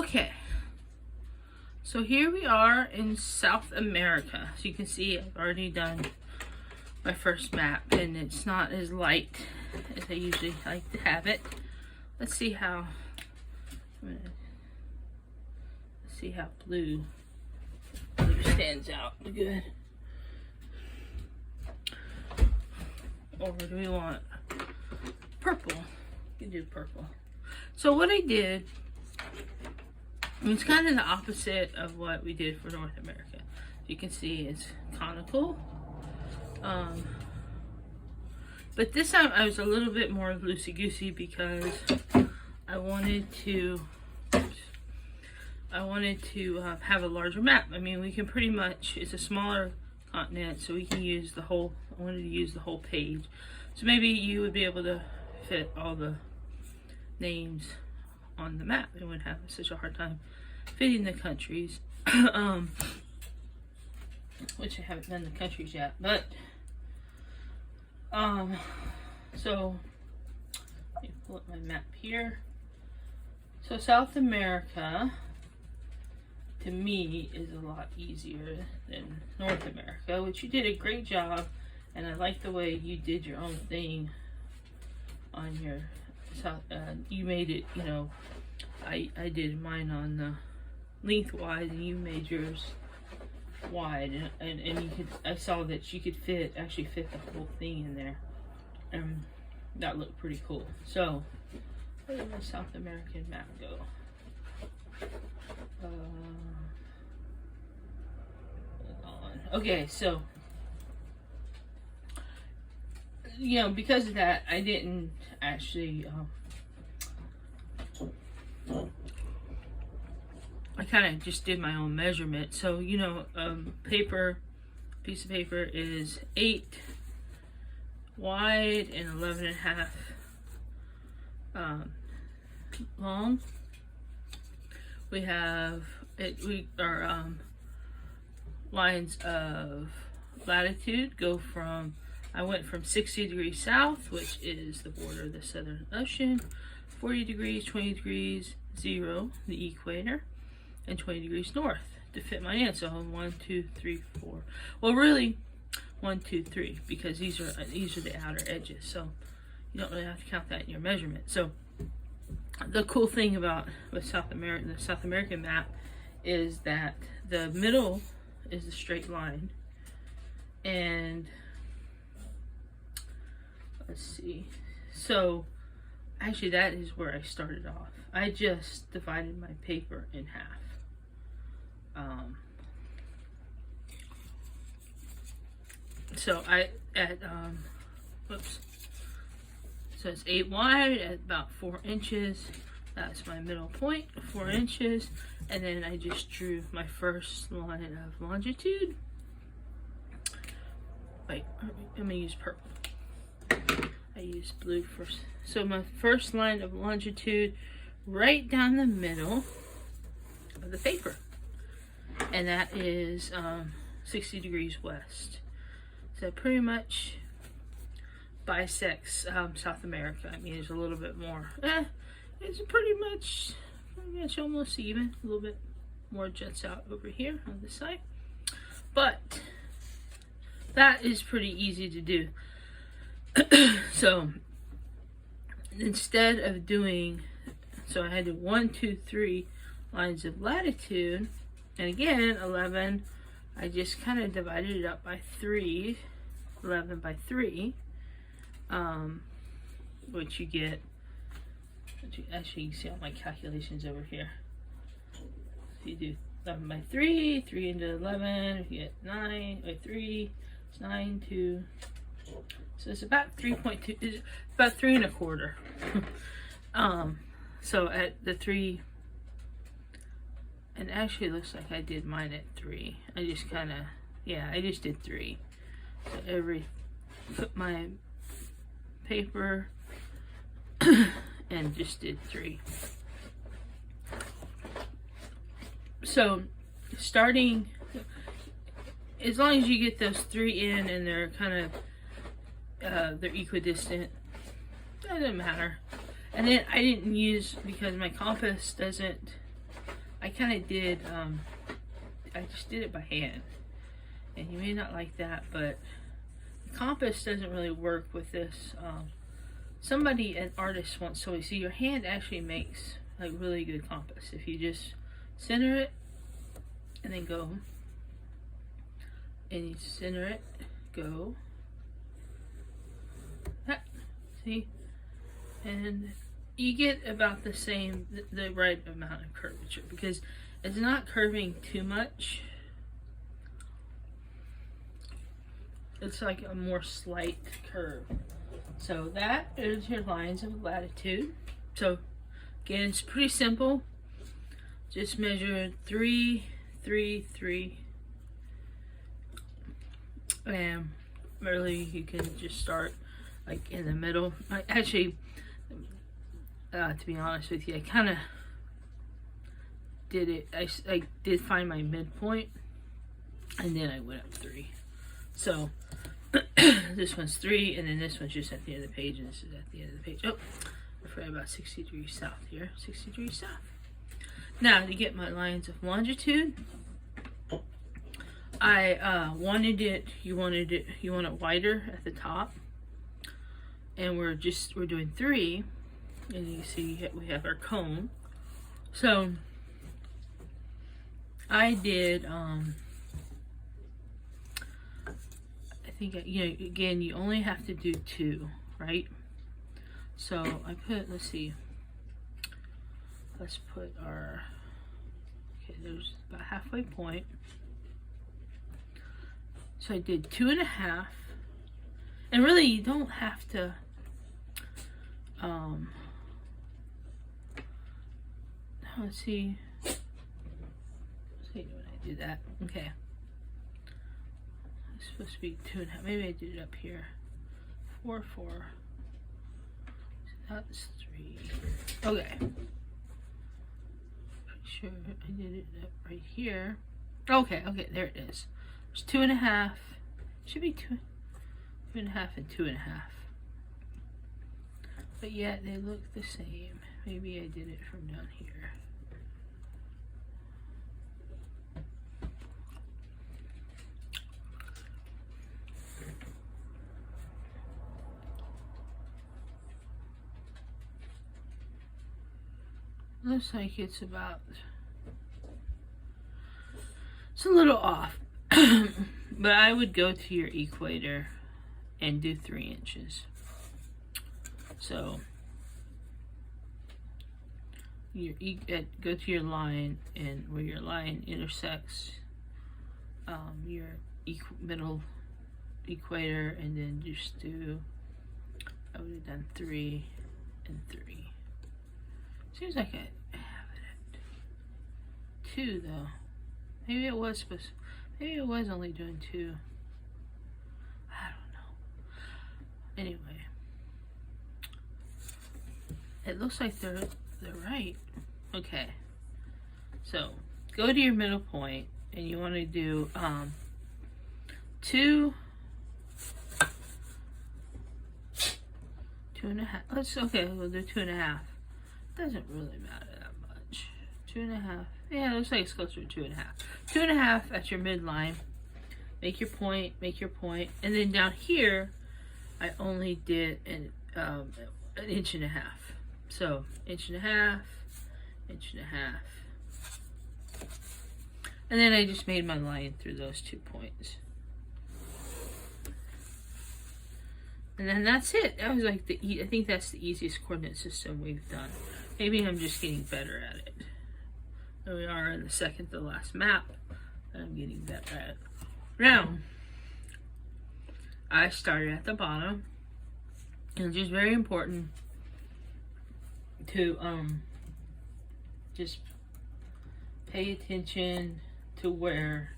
Okay, so here we are in South America. So you can see I've already done my first map, and it's not as light as I usually like to have it. Let's see how blue stands out good. Or do we want purple? You can do purple. So what I did, it's kind of the opposite of what we did for North America. You can see it's conical. But this time I was a little bit more loosey-goosey because I wanted to have a larger map. I mean, we can pretty much, it's a smaller continent, so we can use the whole, I wanted to use the whole page. So maybe you would be able to fit all the names on the map. It wouldn't have such a hard time fitting the countries. Which I haven't done the countries yet, but so let me pull up my map here. So South America to me is a lot easier than North America, which you did a great job, and I like the way you did your own thing on your south. You made it, you know, I did mine on the lengthwise, and you made yours wide, and you could, I saw that you could actually fit the whole thing in there, and that looked pretty cool. So where did my South American map go? Okay, so you know, because of that, I didn't actually I kind of just did my own measurement. So, you know, piece of paper is 8 wide and 11.5 long. We have our lines of latitude go from, I went from 60 degrees south, which is the border of the Southern Ocean, 40 degrees, 20 degrees, 0, the equator, and 20 degrees north to fit mine in. So 1, 2, 3, 4. Well, really 1, 2, 3, because these are the outer edges. So you don't really have to count that in your measurement. So the cool thing about the South American map is that the middle is a straight line, and let's see. So actually, that is where I started off. I just divided my paper in half. So so it's 8 wide at about 4 inches. That's my middle point, 4 inches. And then I just drew my first line of longitude. Wait, I'm gonna use purple. I used blue first. So my first line of longitude right down the middle of the paper. And that is 60 degrees west. So that pretty much bisects South America. I mean, it's a little bit more. It's pretty much almost even. A little bit more juts out over here on this side. But that is pretty easy to do. So instead of doing, so I had to 1, 2, 3 lines of latitude, and again 11, I just kind of divided it up by 3, 11 by 3, which you get, actually you can see all my calculations over here. So you do 11 by 3, 3 into 11, you get 9 by 3, it's 9, 2, so it's about 3.2, it's about 3 1/4. So at the 3, and actually it looks like I did mine at 3. I just kind of, yeah, I just did 3. So put my paper and just did 3. So starting, as long as you get those 3 in and they're kind of they're equidistant, doesn't matter. And then I didn't use, because my compass doesn't I kind of did, I just did it by hand. And you may not like that, but the compass doesn't really work with this. Somebody, an artist once told me, see, your hand actually makes like really good compass. If you just center it and then go, and you center it, go, see, and you get about the same, the right amount of curvature, because it's not curving too much. It's like a more slight curve. So that is your lines of latitude. So again, it's pretty simple. Just measure 3, 3, 3. And really you can just start like in the middle. I actually, to be honest with you, I kind of did it. I did find my midpoint, and then I went up 3. So this one's 3, and then this one's just at the end of the page, and this is at the end of the page. Oh, I forgot about 60 degrees south here. 60 degrees south. Now, to get my lines of longitude, I wanted it, you want it wider at the top, and we're doing 3, and you see we have our cone. So I did, I think, you know, again, you only have to do 2, right? So I put, let's put our, okay, there's about halfway point. So I did 2.5, and really you don't have to, let's see when I do that. Okay, it's supposed to be 2.5. Maybe I did it up here. 4, 4. So that's 3. Okay. Pretty sure I did it up right here. Okay, there it is. There's 2.5. Should be 2.5 and 2.5. But yet they look the same. Maybe I did it from down here. Looks like it's about, it's a little off. But I would go to your equator and do 3 inches. So go to your line, and where your line intersects your middle equator, and then just do, I would have done 3 and 3. Seems like I have it at 2 though. Maybe it was only doing 2. I don't know. Anyway, it looks like they're right. Okay, so go to your middle point, and you want to do 2, 2.5. We'll do 2.5. Doesn't really matter that much. 2.5. Yeah, it looks like it's closer to 2.5. 2.5 at your midline. Make your point, and then down here, I only did an 1.5 inches. So 1.5 inches, and then I just made my line through those 2 points. And then that's it. That was like I think that's the easiest coordinate system we've done. Maybe I'm just getting better at it. Here we are in the second to last map. I'm getting better at it. Now, I started at the bottom, and it's just very important to just pay attention to where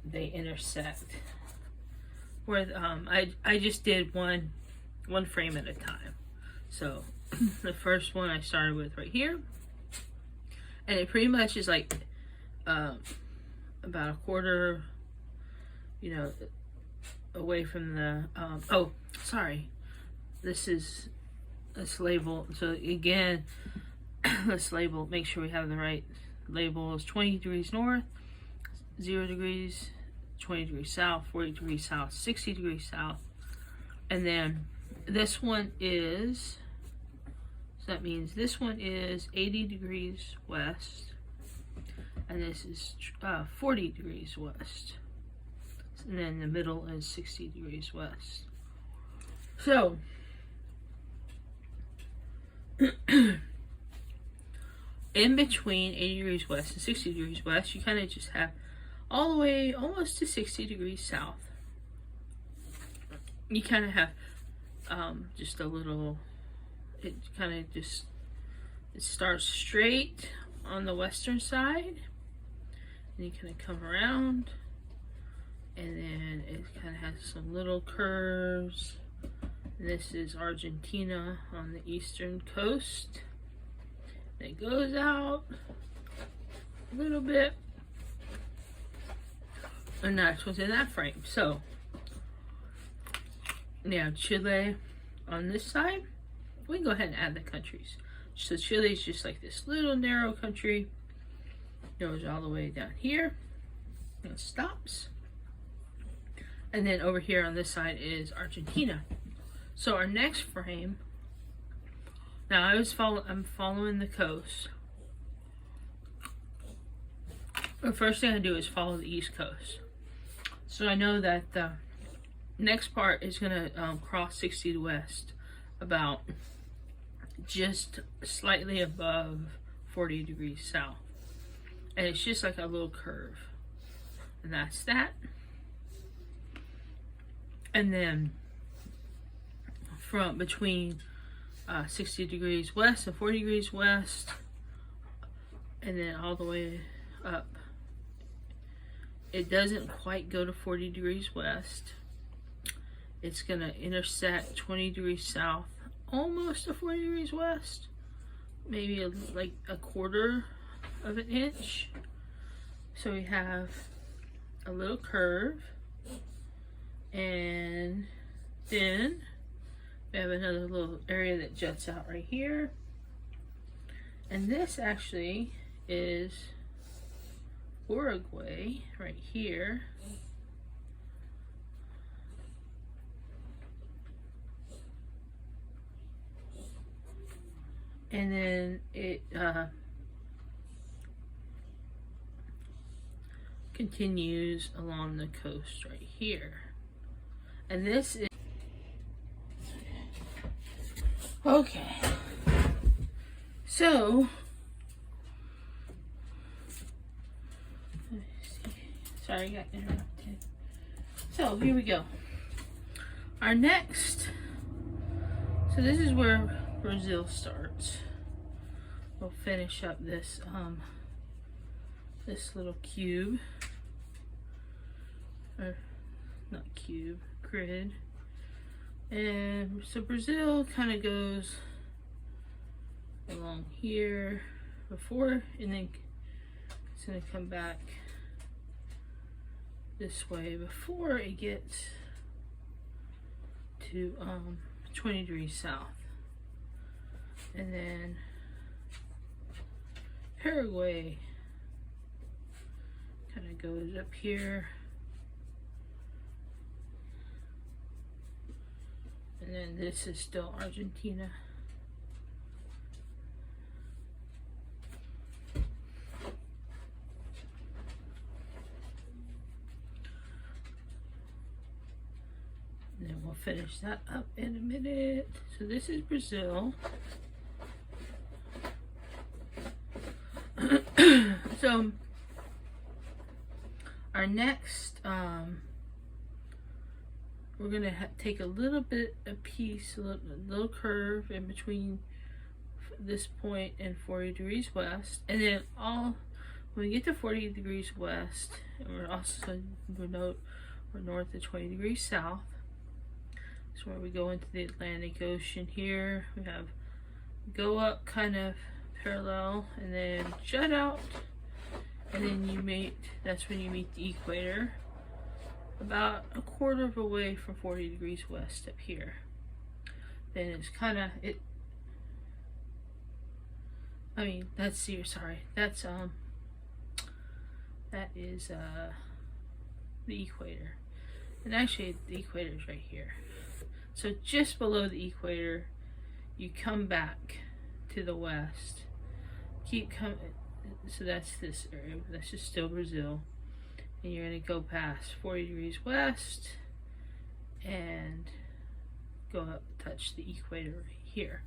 they intersect. Where I just did one frame at a time. So the first one I started with right here, and it pretty much is like about a quarter, you know, away from the oh, sorry, this is this label. So again, let's label, make sure we have the right labels. 20 degrees north, 0 degrees, 20 degrees south, 40 degrees south, 60 degrees south. And then this one is, so that means this one is 80 degrees west, and this is 40 degrees west. And then the middle is 60 degrees west. So, in between 80 degrees west and 60 degrees west, you kind of just have all the way almost to 60 degrees south. You kind of have just a little, it kind of just, it starts straight on the western side, and you kind of come around, and then it kind of has some little curves. This is Argentina on the eastern coast. It goes out a little bit, and that's what's in that frame. So, now Chile on this side. We can go ahead and add the countries. So Chile is just like this little narrow country. Goes all the way down here. And it stops. And then over here on this side is Argentina. So our next frame, now I'm following the coast. The first thing I do is follow the east coast. So I know that the next part is gonna cross 60 to west, about just slightly above 40 degrees south. And it's just like a little curve. And that's that. And then from between 60 degrees west and 40 degrees west, and then all the way up, it doesn't quite go to 40 degrees west. It's gonna intersect 20 degrees south, almost to 40 degrees west, maybe like a quarter of an inch. So we have a little curve, and then we have another little area that juts out right here. And this actually is Uruguay right here. And then it continues along the coast right here. And this is okay. So let me see. Sorry, I got interrupted. So here we go. Our next, so this is where Brazil starts. We'll finish up this this little cube, or not cube, grid. And so Brazil kind of goes along here before, and then it's going to come back this way before it gets to 20 degrees south. And then Paraguay kind of goes up here, and then this is still Argentina. And then we'll finish that up in a minute. So this is Brazil. So our next, we're gonna take a little bit, a piece, a little curve in between this point and 40 degrees west, and then when we get to 40 degrees west, and we're north of 20 degrees south. That's where we go into the Atlantic Ocean here. We have go up kind of parallel, and then jut out, and then that's when you meet the equator, about a quarter of a way from 40 degrees west up here. Then it's kind of I mean, that's here, sorry. That's, that is, the equator. And actually, the equator is right here. So just below the equator, you come back to the west. Keep coming. So that's this area. That's just still Brazil. And you're going to go past 40 degrees west and go up, touch the equator right here.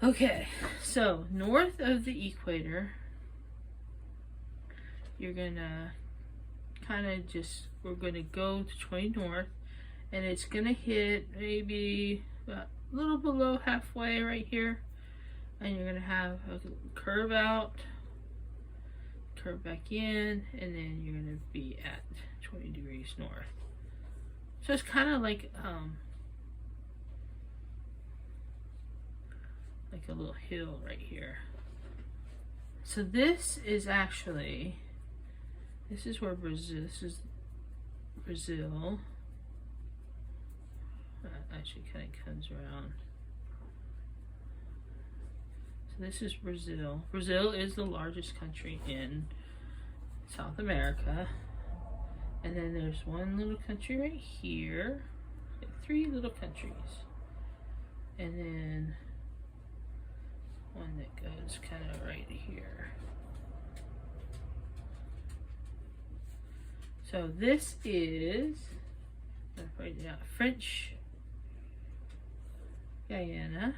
Okay, so north of the equator, you're going to kind of just, we're going to go to 20 north, and it's going to hit maybe a little below halfway right here, and you're going to have a curve out, curve back in, and then you're going to be at 20 degrees north. So it's kind of like a little hill right here. So this is actually, this is where Brazil, this is Brazil. Actually kind of comes around. So this is Brazil. Brazil is the largest country in South America. And then there's one little country right here. Three little countries. And then one that goes kind of right here. So this is, I'll write it out, French Guyana.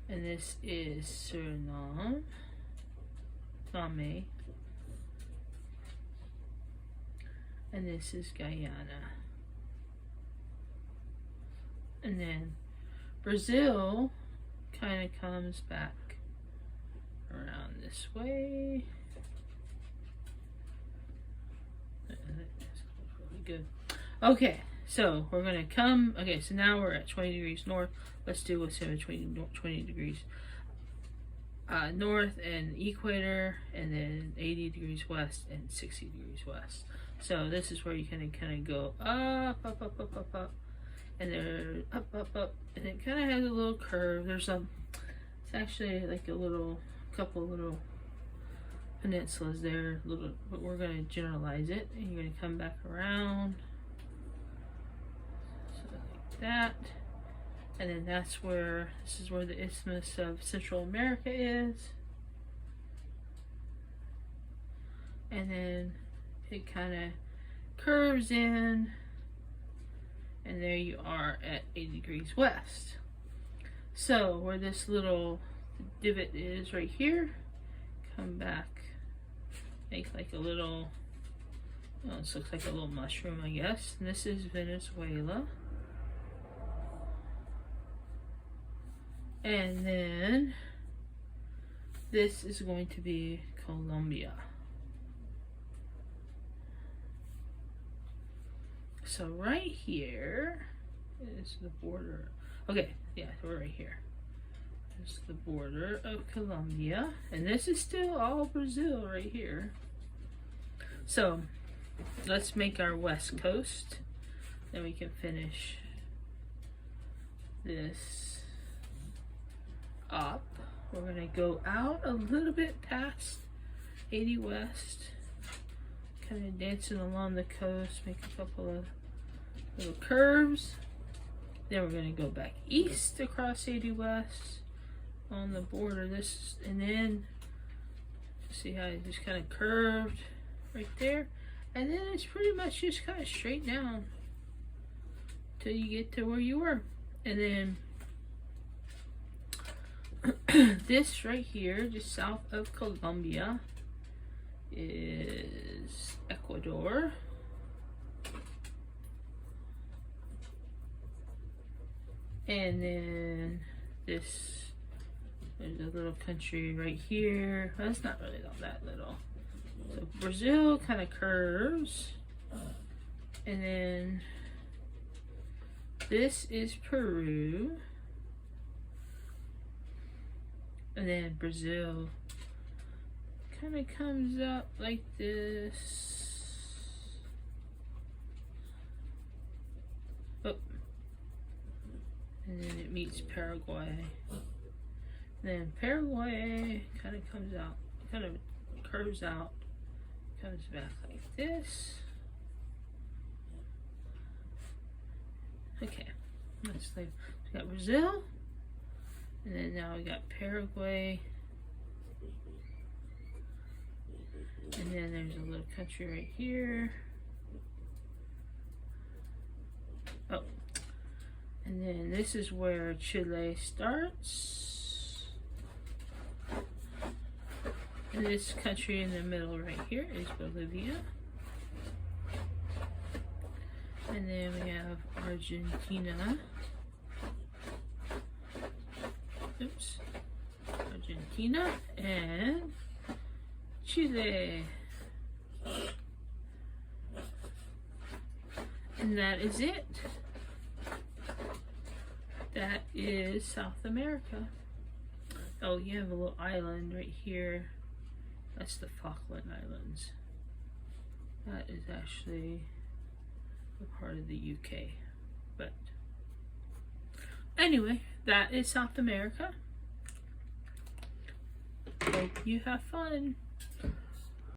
And this is Suriname. And this is Guyana. And then Brazil kind of comes back around this way. That's really good. Okay, so we're gonna come. Okay, so now we're at 20 degrees north. Let's do what's in between 20 degrees north and equator, and then 80 degrees west and 60 degrees west. So this is where you kind of go up, and then up, and it kind of has a little curve. There's it's actually like a couple little peninsulas there, but we're gonna generalize it, and you're gonna come back around, so like that. And then this is where the Isthmus of Central America is. And then it kind of curves in, and there you are at 80 degrees west. So where this little divot is right here, come back, make like a little, well, this looks like a little mushroom, I guess. And this is Venezuela. And then this is going to be Colombia. So right here is the border. Okay, yeah, we're right here. This is the border of Colombia. And this is still all Brazil right here. So let's make our west coast. Then we can finish this up. We're gonna go out a little bit past 80 west, kind of dancing along the coast, make a couple of little curves. Then we're gonna go back east across 80 west on the border. And then see how it just kind of curved right there, and then it's pretty much just kind of straight down till you get to where you were. And then this right here, just south of Colombia, is Ecuador. And then there's a little country right here. Well, it's not really all that little. So Brazil kind of curves. And then this is Peru. And then Brazil kind of comes up like this. Oh. and then it meets Paraguay. Then Paraguay kind of comes out, kind of curves out, comes back like this. Okay, let's leave. We got Brazil, and then now we got Paraguay, and then there's a little country right here. Oh, and then this is where Chile starts. And this country in the middle right here is Bolivia. And then we have Argentina. Oops. Argentina and Chile. And that is it. That is South America. Oh, you have a little island right here. That's the Falkland Islands. That is actually a part of the UK. But anyway, that is South America. Hope you have fun.